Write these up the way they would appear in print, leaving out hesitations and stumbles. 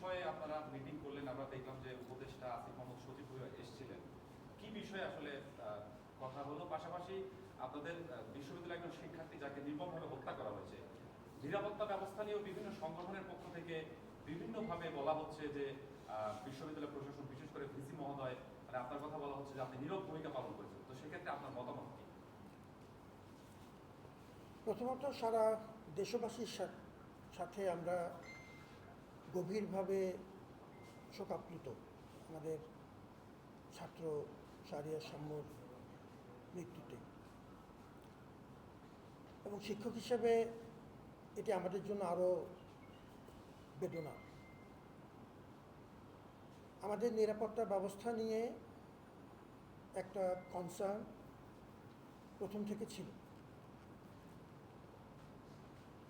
বিষয়ে আপনারা মিটিং করলেন? আমরা দেখলাম যে উপদেষ্টা আসিফ মাহমুদ সচিব হয়ে এসেছিলেন। কি বিষয়ে আসলে কথা হলো? পাশাপাশি আপনাদের বিশ্ববিদ্যালয়ের একজন শিক্ষার্থী যাকে নির্মমভাবে হত্যা করা হয়েছে, নিরাপত্তা ব্যবস্থা নিয়েও বিভিন্ন সংগঠনের পক্ষ থেকে বিভিন্নভাবে বলা হচ্ছে যে বিশ্ববিদ্যালয় প্রশাসন, বিশেষ করে ভিসি মহোদয়, মানে আপনার কথা বলা হচ্ছে যে আপনি নীরব ভূমিকা পালন করেছেন। তো সেক্ষেত্রে আপনার মতামত কি? প্রথমত সারা দেশবাসীর সাথে আমরা গভীরভাবে শোকাপ্লুত আমাদের ছাত্র শাহরিয়ার শাম্যুর মৃত্যুতে, এবং শিক্ষক হিসেবে এটি আমাদের জন্য আরও বেদনা। আমাদের নিরাপত্তা ব্যবস্থা নিয়ে একটা কনসার্ন প্রথম থেকে ছিল,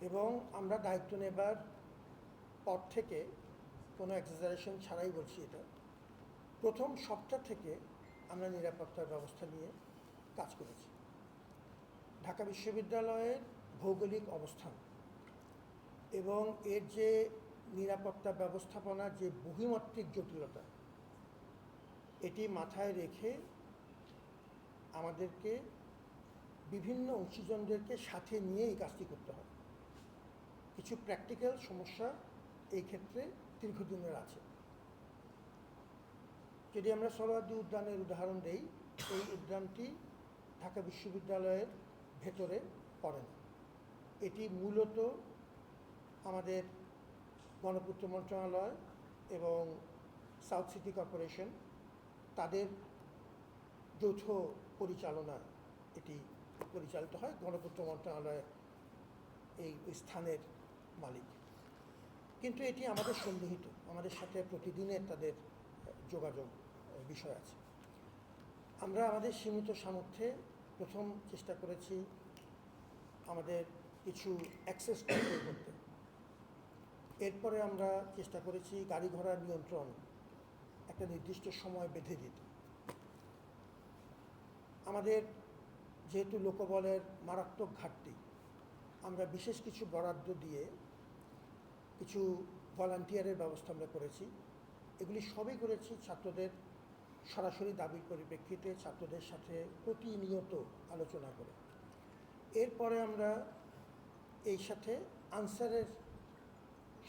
এবং আমরা দায়িত্ব নেবার পর থেকে কোনো এক্সাজারেশন ছাড়াই বলছি, এটা প্রথম সপ্তাহ থেকে আমরা নিরাপত্তার ব্যবস্থা নিয়ে কাজ করেছি। ঢাকা বিশ্ববিদ্যালয়ের ভৌগোলিক অবস্থান এবং এর যে নিরাপত্তা ব্যবস্থাপনার যে বহুমাত্রিক জটিলতা, এটি মাথায় রেখে আমাদেরকে বিভিন্ন অংশীজনদেরকে সাথে নিয়ে এই কাজটি করতে হয়। কিছু প্র্যাকটিক্যাল সমস্যা এই ক্ষেত্রে দীর্ঘদিনের আছে। যদি আমরা সোহরাওয়ার্দী উদ্যানের উদাহরণ দেই, এই উদ্যানটি ঢাকা বিশ্ববিদ্যালয়ের ভেতরে পড়ে না। এটি মূলত আমাদের গণপূর্ত মন্ত্রণালয় এবং সাউথ সিটি কর্পোরেশন তাদের যৌথ পরিচালনায় এটি পরিচালিত হয়। গণপূর্ত মন্ত্রণালয় এই স্থানের মালিক, কিন্তু এটি আমাদের সন্নিহিত, আমাদের সাথে প্রতিদিনের তাদের যোগাযোগ বিষয় আছে। আমরা আমাদের সীমিত সামর্থ্যে প্রথম চেষ্টা করেছি আমাদের কিছু অ্যাক্সেস কন্ট্রোল করতে। এরপরে আমরা চেষ্টা করেছি গাড়ি ঘোড়ার নিয়ন্ত্রণ একটা নির্দিষ্ট সময় বেঁধে দিতে। আমাদের যেহেতু লোকবলের মারাত্মক ঘাটতি, আমরা বিশেষ কিছু বরাদ্দ দিয়ে কিছু ভলান্টিয়ারের ব্যবস্থা আমরা করেছি। এগুলি সবই করেছি ছাত্রদের সরাসরি দাবির পরিপ্রেক্ষিতে, ছাত্রদের সাথে প্রতিনিয়ত আলোচনা করে। এরপরে আমরা এই সাথে আনসারের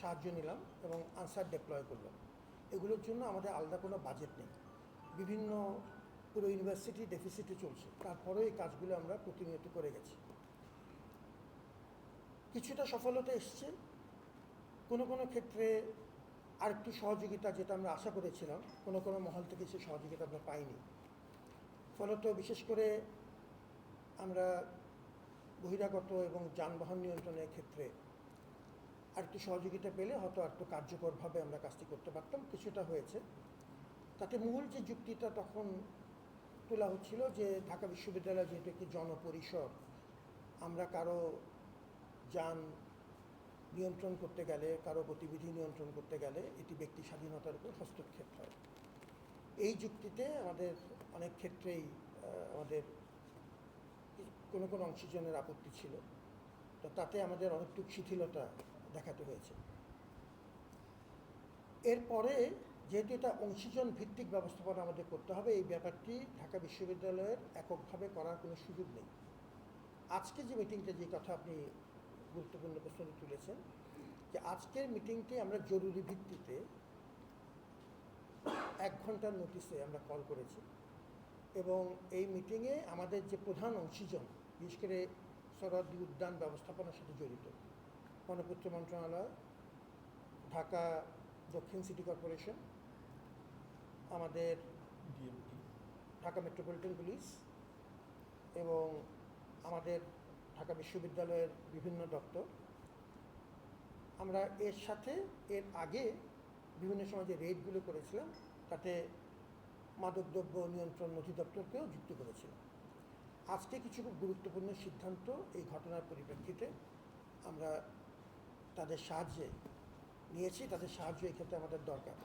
সাহায্য নিলাম এবং আনসার ডেপ্লয় করলাম। এগুলোর জন্য আমাদের আলাদা কোনো বাজেট নেই, বিভিন্ন পুরো ইউনিভার্সিটি ডেফিসিটে চলছে, তারপরেও এই কাজগুলো আমরা প্রতিনিয়ত করে গেছি। কিছুটা সফলতা এসছে, কোনো কোনো ক্ষেত্রে আরেকটু সহযোগিতা যেটা আমরা আশা করেছিলাম, কোনো কোনো মহল থেকে সে সহযোগিতা আমরা পাইনি। ফলত বিশেষ করে আমরা বহিরাগত এবং যানবাহন নিয়ন্ত্রণের ক্ষেত্রে আরেকটু সহযোগিতা পেলে হয়তো আরেকটু কার্যকরভাবে আমরা কাজটি করতে পারতাম। কিছুটা হয়েছে। তাতে মূল যে যুক্তিটা তখন তোলা হচ্ছিল যে ঢাকা বিশ্ববিদ্যালয় যেহেতু একটি জনপরিসর, আমরা কারো যান নিয়ন্ত্রণ করতে গেলে, কারো গতিবিধি নিয়ন্ত্রণ করতে গেলে এটি ব্যক্তি স্বাধীনতার উপর হস্তক্ষেপ হয়। এই যুক্তিতে আমাদের অনেক ক্ষেত্রেই আমাদের কোনো কোনো অংশীজনের আপত্তি ছিল, তো তাতে আমাদের অনেকটুকু শিথিলতা দেখাতে হয়েছে। এরপরে যেহেতু এটা অংশীজন ভিত্তিক ব্যবস্থাপনা আমাদের করতে হবে, এই ব্যাপারটি ঢাকা বিশ্ববিদ্যালয়ের এককভাবে করার কোনো সুযোগ নেই। আজকে যে মিটিংটা, যে কথা আপনি গুরুত্বপূর্ণ প্রশ্ন তুলেছেন, যে আজকের মিটিংটি আমরা জরুরি ভিত্তিতে 1 ঘন্টার নোটিসে আমরা কল করেছি, এবং এই মিটিংয়ে আমাদের যে প্রধান অংশীজন, বিশেষ করে সোহরাওয়ার্দী উদ্যান ব্যবস্থাপনার সাথে জড়িত গণপূর্ত মন্ত্রণালয়, ঢাকা দক্ষিণ সিটি কর্পোরেশন, আমাদের ঢাকা মেট্রোপলিটন পুলিশ এবং আমাদের ঢাকা বিশ্ববিদ্যালয়ের বিভিন্ন দপ্তর, আমরা এর সাথে এর আগে বিভিন্ন সময় যে রেডগুলো করেছিলাম তাতে মাদকদ্রব্য নিয়ন্ত্রণ অধিদপ্তরকেও যুক্ত করেছিলাম। আজকে কিছু খুব গুরুত্বপূর্ণ সিদ্ধান্ত এই ঘটনার পরিপ্রেক্ষিতে আমরা তাদের সাহায্যে নিয়েছি, তাদের সাহায্য এক্ষেত্রে আমাদের দরকার।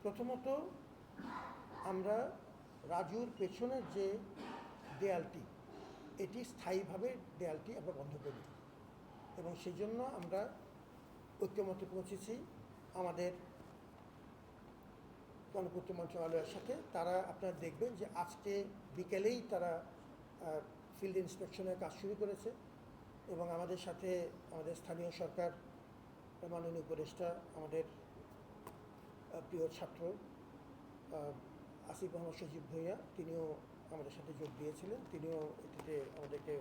প্রথমত, আমরা রাজুর পেছনের যে দেয়ালটি, এটি স্থায়ীভাবে দেয়ালটি আমরা বন্ধ করি, এবং সেই জন্য আমরা ঐক্যমতে পৌঁছেছি আমাদের গণপূর্ত মন্ত্রণালয়ের সাথে। তারা আপনারা দেখবেন যে আজকে বিকেলেই তারা ফিল্ড ইন্সপেকশনের কাজ শুরু করেছে এবং আমাদের সাথে আমাদের স্থানীয় সরকার মাননীয় উপদেষ্টা, আমাদের প্রিয় ছাত্র আসিফ মোহাম্মদ সজীব ভূঁইয়া, তিনিও আমাদের সাথে যোগ দিয়েছিলেন, তিনিও এটিতে আমাদেরকে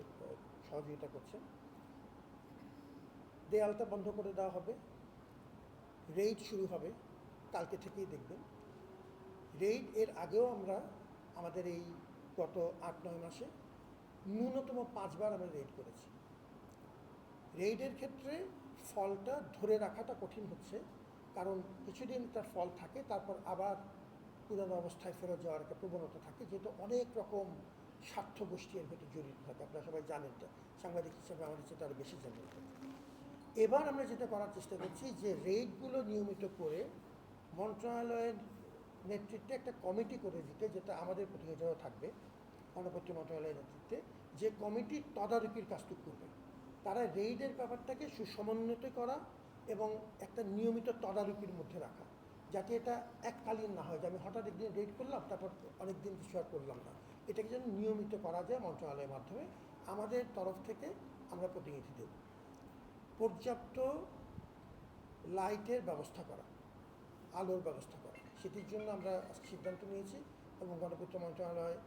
সহযোগিতা করছেন। দেয়ালটা বন্ধ করে দেওয়া হবে, রেইড শুরু হবে কালকে থেকেই দেখবেন। রেইড এর আগেও আমরা আমাদের এই গত 8-9 মাসে ন্যূনতম 5 বার আমরা রেইড করেছি। রেইডের ক্ষেত্রে ফলটা ধরে রাখাটা কঠিন হচ্ছে, কারণ কিছুদিন তার ফল থাকে, তারপর আবার পুরানো অবস্থায় ফেরত যাওয়ার একটা প্রবণতা থাকে, যেহেতু অনেক রকম স্বার্থ গোষ্ঠী এর ভেতরে জড়িত থাকে। আপনারা সবাই জানেন, এটা সাংবাদিক হিসেবে আমাদের চেয়ে আরও বেশি জানেন। এবার আমরা যেটা করার চেষ্টা করছি যে রেইডগুলো নিয়মিত করে মন্ত্রণালয়ের নেতৃত্বে একটা কমিটি করে দিতে, যেটা আমাদের প্রতিনিধিরাও থাকবে গণপূর্ত মন্ত্রণালয়ের নেতৃত্বে, যে কমিটি তদারকির কাজটুকু করবে। তারা রেইডের ব্যাপারটাকে সুসমন্বিত করা এবং একটা নিয়মিত তদারকির মধ্যে রাখা, যাতে এটা এককালীন না হয় যে আমি হঠাৎ একদিন রেইড করলাম তারপর অনেক দিন কিছু আর করলাম না। এটাকে যেন নিয়মিত করা যায় মন্ত্রণালয়ের মাধ্যমে। আমাদের তরফ থেকে আমরা প্রতিনিধি দেব। পর্যাপ্ত লাইটের ব্যবস্থা করা, আলোর ব্যবস্থা করা, সেটির জন্য আমরা সিদ্ধান্ত নিয়েছি এবং গণপূর্ত মন্ত্রণালয়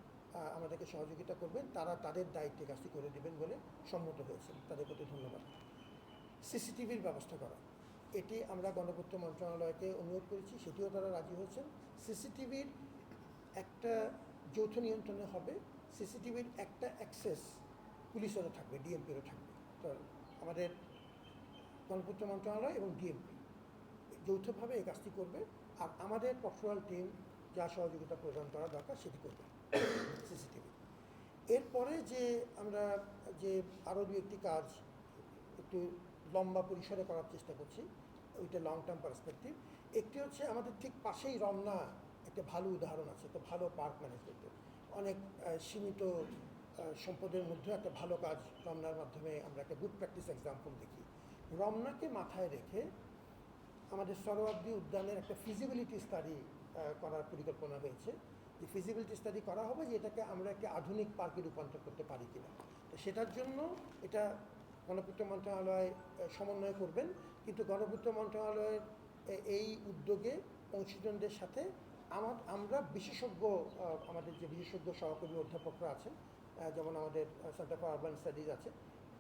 আমাদেরকে সহযোগিতা করবেন। তারা তাদের দায়িত্বে কাজটি করে দেবেন বলে সম্মত হয়েছেন, তাদের প্রতি ধন্যবাদ। সিসিটিভির ব্যবস্থা করা, এটি আমরা গণপূর্ত মন্ত্রণালয়কে অনুরোধ করেছি, সেটিও তারা রাজি হয়েছেন। সিসিটিভির একটা যৌথ নিয়ন্ত্রণে হবে। সিসিটিভির একটা অ্যাক্সেস পুলিশেরও থাকবে, ডিএমপিরও থাকবে। তো আমাদের গণপূর্ত মন্ত্রণালয় এবং ডিএমপি যৌথভাবে এই কাজটি করবে, আর আমাদের প্রফেশনাল টিম যা সহযোগিতা প্রদান করা দরকার সেটি করবে সিসিটিভি। এরপরে যে আমরা যে আরও দু একটি কাজ একটু লম্বা পরিসরে করার চেষ্টা করছি, ওইটা লং টার্ম পার্সপেক্টিভ। একটি হচ্ছে আমাদের ঠিক পাশেই রমনা একটা ভালো উদাহরণ আছে, একটা ভালো পার্ক ম্যানেজমেন্টের, অনেক সীমিত সম্পদের মধ্যে একটা ভালো কাজ রমনার মাধ্যমে আমরা একটা গুড প্র্যাকটিস এক্সাম্পল দেখি। রমনাকে মাথায় রেখে আমাদের সরোয়ার্দী উদ্যানের একটা ফিজিবিলিটি স্টাডি করার পরিকল্পনা হয়েছে। যে ফিজিবিলিটি স্টাডি করা হবে যে এটাকে আমরা একটা আধুনিক পার্কে রূপান্তর করতে পারি কিনা। তো সেটার জন্য এটা গণপূর্ত মন্ত্রণালয় সমন্বয় করবেন, কিন্তু গণপূর্ত মন্ত্রণালয়ের এই উদ্যোগে অংশীজনদের সাথে আমরা বিশেষজ্ঞ, আমাদের যে বিশেষজ্ঞ সহকর্মী অধ্যাপকরা আছেন, যেমন আমাদের সেন্টার ফর আরবান স্টাডিজ আছে,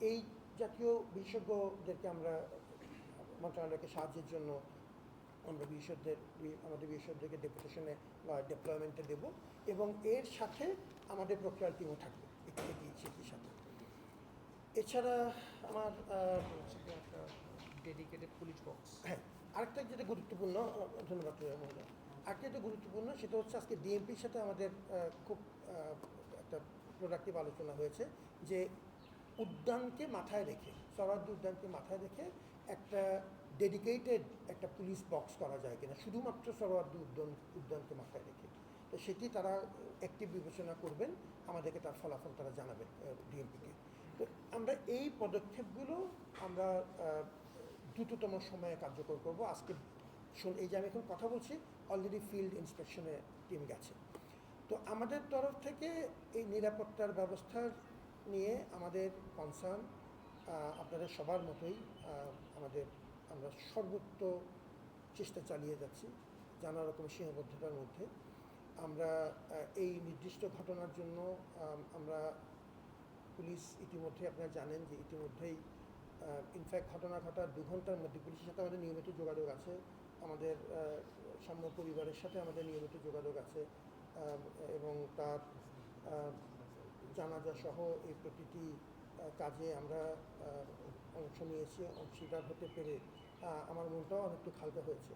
এই জাতীয় বিশেষজ্ঞদেরকে আমরা মন্ত্রণালয়কে সাহায্যের জন্য আমরা আমাদের বিশেষজ্ঞদেরকে ডেপুটেশনে বা ডেপ্লয়মেন্টে দেব, এবং এর সাথে আমাদের প্রক্রিয়ার টিমও থাকবে এটির সাথে। এছাড়া আমার ডেডিকেটেড পুলিশ বক্স, হ্যাঁ, আরেকটা যেটা গুরুত্বপূর্ণ, ধন্যবাদ মহোদয়, আরেকটা যেটা গুরুত্বপূর্ণ সেটা হচ্ছে আজকে ডিএমপির সাথে আমাদের খুব একটা প্রোডাক্টিভ আলোচনা হয়েছে যে উদ্যানকে মাথায় রেখে, সরোয়ার্দী উদ্যানকে মাথায় রেখে একটা ডেডিকেটেড একটা পুলিশ বক্স করা যায় কিনা, শুধুমাত্র সরোয়ার্দী উদ্যানকে মাথায় রেখে। তো সেটি তারা অ্যাক্টিভ বিবেচনা করবেন, আমাদেরকে তার ফলাফল তারা জানাবেন ডিএমপিকে। তো আমরা এই পদক্ষেপগুলো আমরা দ্রুততম সময়ে কার্যকর করব। আজকে এই যে আমি এখন কথা বলছি, অলরেডি ফিল্ড ইন্সপেকশনে টিম গেছে। তো আমাদের তরফ থেকে এই নিরাপত্তার ব্যবস্থার নিয়ে আমাদের কনসার্ন আপনাদের সবার মতোই, আমরা সর্বোচ্চ চেষ্টা চালিয়ে যাচ্ছি নানা রকম সীমাবদ্ধতার মধ্যে। আমরা এই নির্দিষ্ট ঘটনার জন্য আমরা পুলিশ ইতিমধ্যে, আপনারা জানেন যে ইতিমধ্যেই ইনফ্যাক্ট ঘটনা ঘটার 2 ঘন্টার মধ্যে পুলিশের সাথে আমাদের নিয়মিত যোগাযোগ আছে, আমাদের সাম্য পরিবারের সাথে আমাদের নিয়মিত যোগাযোগ আছে, এবং তার জানাজা সহ এই প্রতিটি কাজে আমরা অংশ নিয়েছি, অংশীদার হতে পেরে আমার মনটাও অনেকটু হালকা হয়েছে।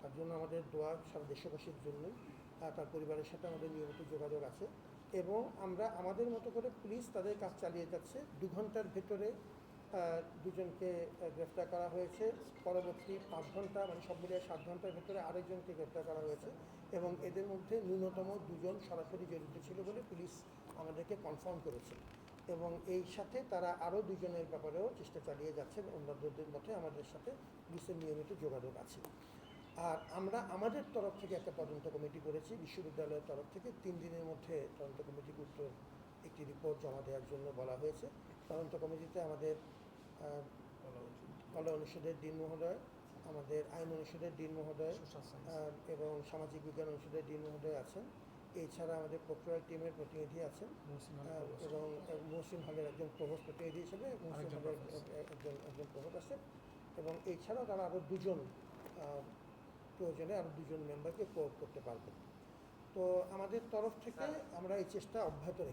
তার জন্য আমাদের দোয়া সারা দেশবাসীর জন্যই। তার পরিবারের সাথে আমাদের নিয়মিত যোগাযোগ আছে, এবং আমরা আমাদের মতো করে পুলিশ তাদের কাজ চালিয়ে যাচ্ছে। 2 ঘন্টার ভেতরে 2 জনকে গ্রেফতার করা হয়েছে, পরবর্তী 5 ঘন্টা মানে সব মিলিয়ে 7 ঘন্টার ভেতরে আরেকজনকে গ্রেফতার করা হয়েছে, এবং এদের মধ্যে ন্যূনতম 2 জন সরাসরি জড়িত ছিল বলে পুলিশ আমাদেরকে কনফার্ম করেছে, এবং এই সাথে তারা আরও 2 জনের ব্যাপারেও চেষ্টা চালিয়ে যাচ্ছেন। অন্যদের মধ্যে আমাদের সাথে পুলিশের নিয়মিত যোগাযোগ আছে। আর আমরা আমাদের তরফ থেকে একটা তদন্ত কমিটি করেছি বিশ্ববিদ্যালয়ের তরফ থেকে 3 দিনের মধ্যে তদন্ত কমিটির উত্তর একটি রিপোর্ট জমা দেওয়ার জন্য বলা হয়েছে। তদন্ত কমিটিতে আমাদের কলা অনুষদের ডিন মহোদয়, আমাদের আইন অনুষদের ডিন মহোদয় এবং সামাজিক বিজ্ঞান অনুষদের ডিন মহোদয় আছেন। এছাড়া আমাদের প্রক্টরাল টিমের প্রতিনিধি আছেন এবং মহসিন হলের একজন প্রভোস্ট প্রতিনিধি হিসেবে মহসিন হলের একজন প্রভোস্ট আছেন এবং এছাড়াও তারা আরও দুজন প্রয়োজনে আরও দুজন মেম্বারকে কোঅপ করতে পারবেন। তো আমাদের তরফ থেকে আমরা এই চেষ্টা অব্যাহত রেখেছি।